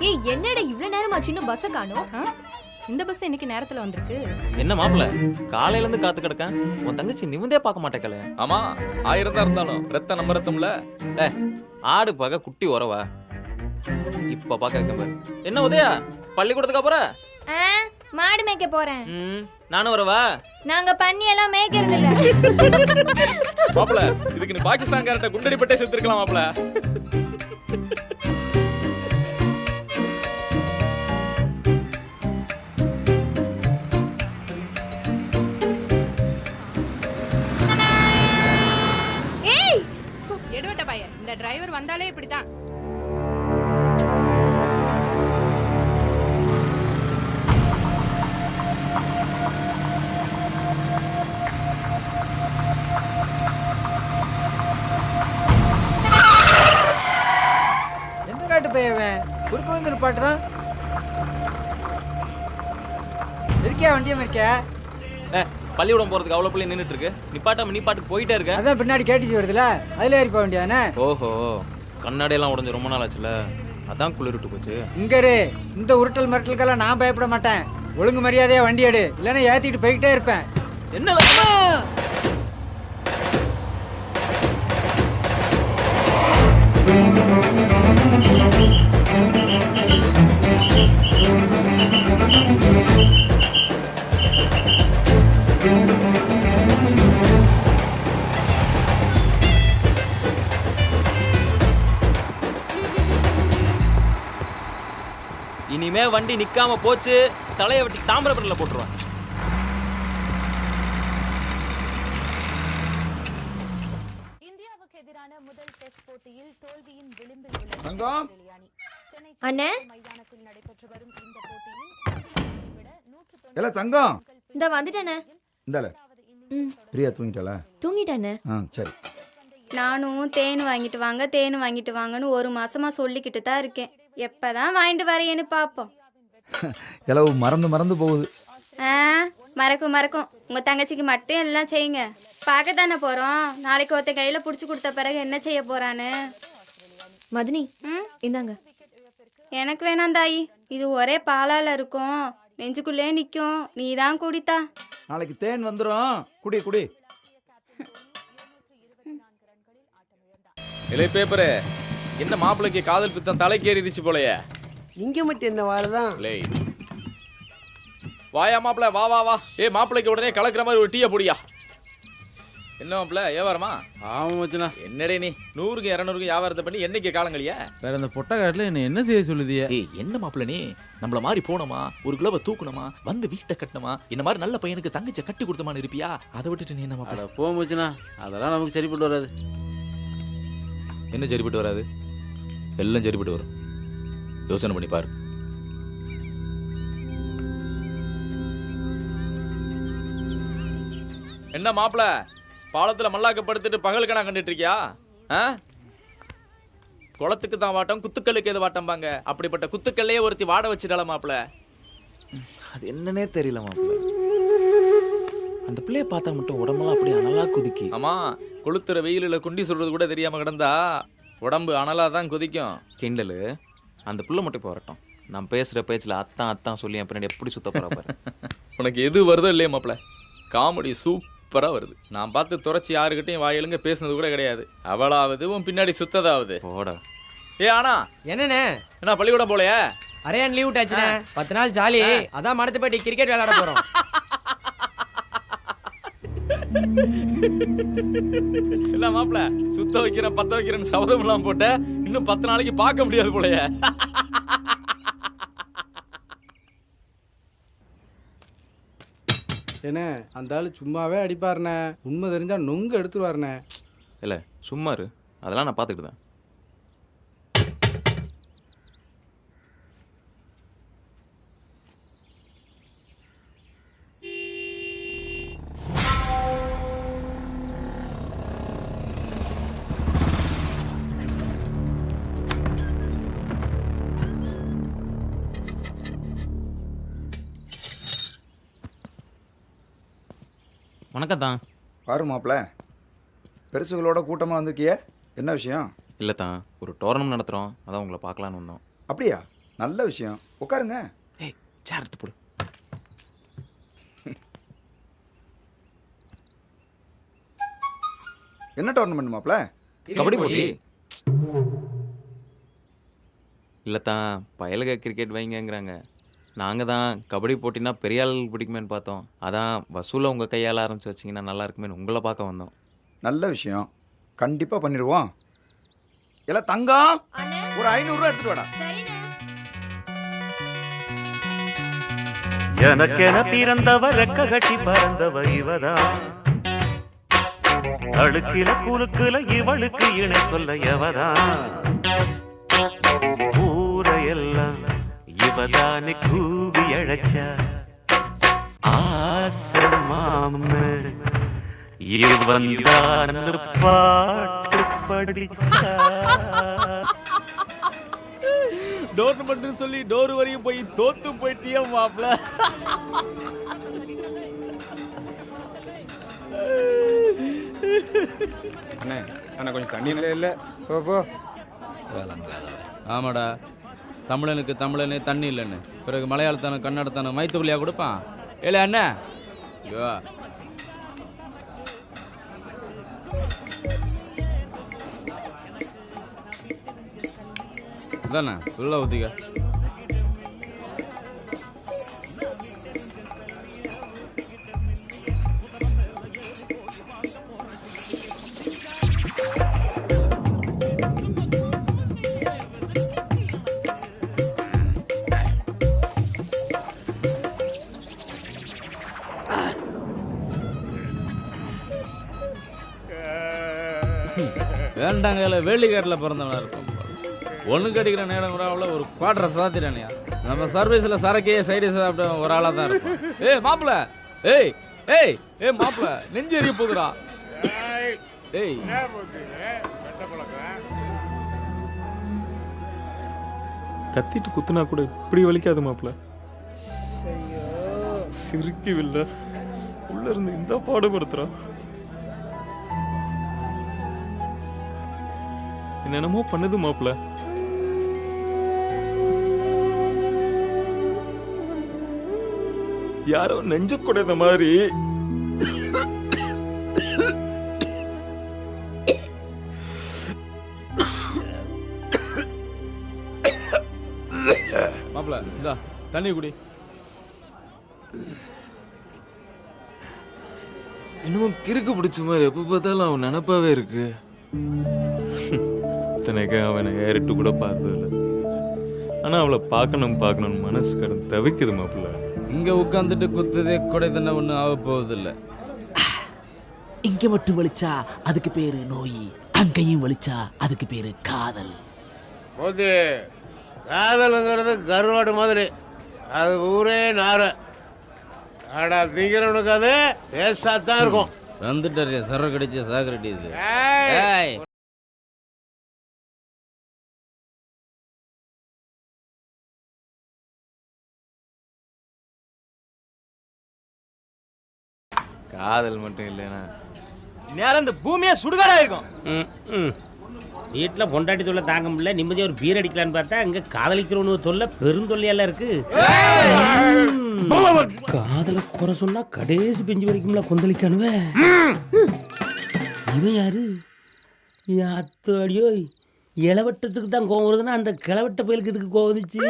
ஏய் என்னடா இவ்ளோ நேரமா சின்ன பஸ் காணோம்? இந்த பஸ் இன்னைக்கு நேரத்துல வந்திருக்கு. என்ன மாப்பிள காலையில இருந்து காத்து கிடக்கேன். உன் தங்கச்சி நிமிந்தே பார்க்க மாட்டேக்கல. ஆமா 1000 தான் இருந்தாலும் ரத்த நம்ம ரத்தம்ல. ஆடு பார்க்க குட்டி உறவா இப்ப பார்க்க பாரு. என்ன உதயா பள்ளிக்கூடத்துக்கு அப்புறம் மாடு மேய்க்க போறேன். நானும் வரவா? நாங்க பன்னி எல்லாம் மேய்க்கிறது இல்ல. மாப்பிள இதுக்கு நீ பாகிஸ்தான்காரட்ட குண்டடி பட்டே செத்துக்கலாம் மாப்பிள. ஏய் எடுவட்ட பையன், இந்த டிரைவர் வந்தாலே இப்படிதான். எந்த காட்டு பையன் குறுக்க வந்து பாட்டுதான் இருக்கியா? வண்டியம் இருக்கியா? பள்ளிக்கூடம் போறதுக்கு அவ்வளவு பிள்ளை நின்றுட்டு இருக்கு. நிப்பாட்டாம நீ பாட்டுக்கு போயிட்டே இருக்க. அதான் பின்னாடி கேட்டுச்சு வருதுல, அதுல ஏறி போக வேண்டியதானே? ஓஹோ கண்ணாடி எல்லாம் உடஞ்சு ரொம்ப நாள் ஆச்சுல, அதான் குளிர்விட்டு போச்சு. இங்க இரு, இந்த உருட்டல் மிரட்டலுக்கெல்லாம் நான் பயப்பட மாட்டேன். ஒழுங்கு மரியாதையா வண்டி எடு, இல்லைன்னா ஏத்திட்டு போய்கிட்டே இருப்பேன். என்ன இனிமே வண்டி நிக்காம போச்சு தலையை வெட்டி தாமிரபரணில போட்டுருவான். இந்தியாவுக்கு எதிரான முதல் டெஸ்ட் போட்டியில் தோல்வியின் விளிம்பில் உள்ள தங்கம் அண்ணே மைதானத்தில் நடைபெற்று வரும் இந்த போட்டியில் இல்ல தங்கம் இந்த வந்துட்டேனே. இந்தால பிரியா தூங்கிட்டாளா? தூங்கிட்டானே. சரி. நானும் தேன் வாங்கிட்டு வாங்கன்னு ஒரு மாசமா சொல்லிக்கிட்டு தான் இருக்கேன். எப்பதான் வாங்கிட்டு வரையேன்னு பாப்போம். இளவு மறந்து போகுது. மறக்கும். உங்க தங்கச்சிக்கு மட்டும் எல்லாம் செய்யுங்க. பார்க்கத்தானே போறோம். நாளைக்கு ஒருத்த கையில புடிச்சு கொடுத்த பிறகு என்ன செய்ய போறான்னு. மதினி இந்தாங்க. எனக்கு வேணாம் தாயி, இது ஒரே பாலால இருக்கும், நெஞ்சுக்குள்ளே நிக்கும். நீ தான் குடித்தா. நாளைக்கு தேன் வந்துடும், குடி. இலை பேப்பரு என்ன மாப்பிளைக்கு காதல் பித்தம் தலைக்கேறிடுச்சு போலயே. இங்க மட்டும் என்ன வாழதான்? வாயா மாப்பிள, வா. மாப்பிளைக்கு உடனே கலக்கிற மாதிரி ஒரு டீயை பொடியா. என்ன மாப்பிள வியாபாரமா? ஆமா மச்சனா. என்னடே நீ 100க்கு 200க்கு வியாபாரத்தை பண்ணி என்னைக்கு காலங்களையா? வேற இந்த பொட்டக்காட்டுல என்ன செய்ய சொல்லுதிய? என்ன மாப்பிள்ள நீ நம்மள மாதிரி போனோமா, ஒரு கிலோவை தூக்கணுமா, வந்து வீட்டை கட்டணுமா, இந்த மாதிரி நல்ல பையனுக்கு தங்கச்ச கட்டி கொடுத்தமான்னு இருப்பியா? அதை விட்டுட்டு நீ என்ன மாப்பிள்ள? போ மச்சனா, அதெல்லாம் நமக்கு சரிப்பட்டு வராது. என்ன சரிப்பட்டு வராது? எல்லாம் சரிப்பட்டு வரும். யோசனை பண்ணி பாரு. என்ன மாப்பிள பாலத்துல மல்லாக்கப்படுத்திட்டு பகல் கணா கண்டுட்டு இருக்கியா? குளத்துக்கு தான் வாட்டம், குத்துக்கல்லுக்கு எது வாட்டம் பாங்க. அப்படிப்பட்ட குத்துக்கல்லையே ஒருத்தி வாட வச்சிட்டால மாப்பிள. அது என்னன்னே தெரியல மாப்பிள்ள. அந்த பிள்ளைய பார்த்தா மட்டும் உடம்பெல்லாம் அப்படியே அனலா குதிக்கி. ஆமா, கொளுத்துற வெயிலில் குண்டி சொல்றது கூட தெரியாம கிடந்தா உடம்பு அனலா தான் குதிக்கும். கிண்டலு. அந்த பிள்ளை மட்டும் இப்போ வரட்டும். நான் பேசுற பேச்சுல அத்தான் சொல்லி என் பின்னாடி எப்படி சுத்த போறா பாரு. உனக்கு எது வருதோ இல்லையே மாப்பிள, காமெடி சூப்பரா வருது. நான் பார்த்து துறைச்சி யாருக்கிட்டையும் வாயிலுங்க பேசுனது கூட கிடையாது. அவளாவது உன் பின்னாடி சுத்ததாவது. போடா. ஆனா என்னண்ணே என்ன பள்ளிக்கூடம் போலையே? அரையான் லீவ் விட்டாச்சுண்ணே. 10 நாள் ஜாலி. அதான் மடத்து போயிட்டு கிரிக்கெட் விளையாட போறோம். என்ன மாப்பிள சுத்த வைக்கிறேன் பத்த வைக்கிறேன்னு சபதம் எல்லாம் போட்ட, இன்னும் 10 நாளைக்கு பார்க்க முடியாது போலையே. என்ன அந்த ஆளு சும்மாவே அடிப்பாருண்ணே, உண்மை தெரிஞ்சா நொங்கு எடுத்துருவாருண்ணே. இல்லை சும்மா இரு, அதெல்லாம் நான் பார்த்துக்கிட்டு தான். வணக்கம் தான். பாரு மாப்பிள்ள, பெருசுகளோட கூட்டமாக வந்திருக்கிய, என்ன விஷயம்? இல்லை தான், ஒரு டோர்னமெண்ட் நடத்துகிறோம், அதான் உங்களை பார்க்கலான்னு வந்தோம். அப்படியா? நல்ல விஷயம், உட்காருங்க. ஏய் சேர் எடுத்து போடு. என்ன டோர்னமெண்ட் மாப்ள? கபடி போட்டி இல்லைத்தான், பயலுக கிரிக்கெட் வைங்கங்கிறாங்க. நாங்கள் தான் கபடி போட்டினா பெரிய ஆள் பிடிக்குமேன்னு பார்த்தோம். அதான் வசூலை உங்கள் கையால் ஆரம்பிச்சு வச்சிங்கன்னா நல்லா இருக்குமேன்னு உங்களை பார்க்க வந்தோம். நல்ல விஷயம், கண்டிப்பா பண்ணிடுவோம். எல்லாம் தங்கம், அண்ணே ஒரு 500 ரூபா எடுத்துட்டு வாடா. சரிண்ணே. எனக்கென பிறந்தவ ரெக்க கட்டி பறந்தவ இவதான், அழுக்கில குலுக்குல இவளுக்கு இணை சொல்ல எவதான், ஊரையெல்லாம் இவதானே கூவி அழைச்ச ஆசை மாமு இவன் தான் பாட்டு படிச்சா. டோர்னமெண்ட் சொல்லி டோர் வரையும் போய் தோத்து போயிட்டியா மாப்ள? அண்ணே அண்ணா கொஞ்சம் தண்ணி இல்லை போ போ. ஆமாடா, தமிழனுக்கு தமிழனே தண்ணி இல்லைன்னு பிறகு மலையாளத்தான கன்னடத்தான மைத்துக்குள்ளியா கொடுப்பான். ஏலே அண்ணா, ஐயோ இதாண்ணா ஃபுல்லாக ஊற்றிக்க. வேண்டாங்க, இல்லை வேலிக்காட்டில் பிறந்தவனா இருக்கும். ஒன்றுக்கு அடிக்கிற நேரம் ஒரு குவார்டரை சாத்திட்டானியா. நம்ம சர்வீஸில் சரக்கே சைடு சாப்பிட்ட ஒரு ஆளாக தான் இருக்கும். ஏய் மாப்பிள்ள, ஏய் ஏய் ஏய் மாப்பிள்ள, நெஞ்சு எரிய போகுதுடா. ஏய் கத்திட்டு குத்துனா கூட இப்படி வலிக்காது மாப்பிள்ள. சிரிக்கவில்லை, உள்ள இருந்து இந்த பாடுபடுத்துறான். என்னென்னமோ பண்ணுது மாப்பிள்ள. யாரோ நெஞ்சு குடைந்த மாதிரி மாப்பிள்ள இந்தா தண்ணி குடி. இன்னமும் கிறுக்கு பிடிச்ச மாதிரி எப்போ பார்த்தாலும் அவன் நினப்பாவே இருக்கு. இத்தனைக்கு அவனை ஏறிட்டு கூட பார்த்ததில்ல. ஆனால் அவளை பார்க்கணும் மனசு கடந்து தவிக்குது மாப்பிள்ள. இங்கே உட்காந்துட்டு குத்துதே கொடை தண்ணை ஒன்றும் ஆக போவதில்லை. இங்க மட்டும் வலிச்சா அதுக்கு பேரு நோய், அங்கேயும் வலிச்சா அதுக்கு பேரு காதல். போது காதலுங்கிறது கருவாடு மாதிரி, அது ஊரே நார. ஆடா திங்கிறவனுக்கு அது வேஸ்டாக தான் இருக்கும். வந்துட்டாரு சர கடிச்ச சாக்ரட்டிஸ். ஏய் காதல் மட்டும் இல்லைன்னா நேரம் இந்த பூமியே சுடுகாடா இருக்கும். வீட்டில் பொண்டாட்டி தொல்லை தாங்க முடியல, நிம்மதியாக ஒரு பீர் அடிக்கலான்னு பார்த்தா இங்கே காதலிக்கிறவனு தொல்லை பெருந்தொல்லையெல்லாம் இருக்கு. காதலை குறை சொன்னா கடைசி பெஞ்சு வரைக்கும்ல கொந்தளிக்கானுவே. இவன் யாரு? அத்தோ அடியோ, இளவட்டத்துக்கு தான் கோவம் வருதுன்னா அந்த கிளவட்ட பயலுக்கு இதுக்கு கோவம் வந்துச்சு.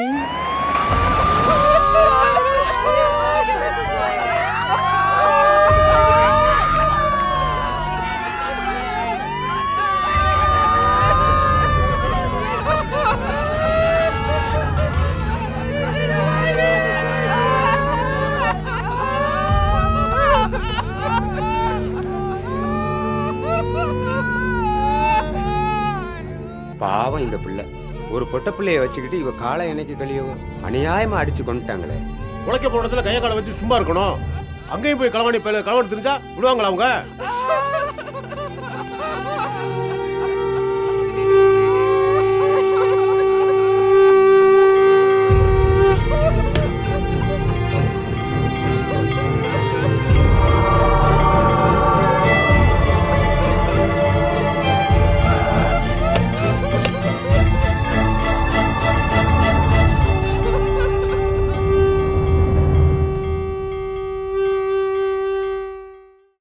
பாவம் இந்த பிள்ளை, ஒரு பொட்ட பிள்ளைய வச்சுக்கிட்டு இவ காலை என்னைக்கு கழியவோ அநியாயமா அடிச்சு கொண்டுட்டாங்களே. உழைக்க போனதுல கையை காலை வச்சு சும்மா இருக்கணும். அங்கேயும் போய் களவாணி களவாணி தெரிஞ்சா விடுவாங்களா அவங்க?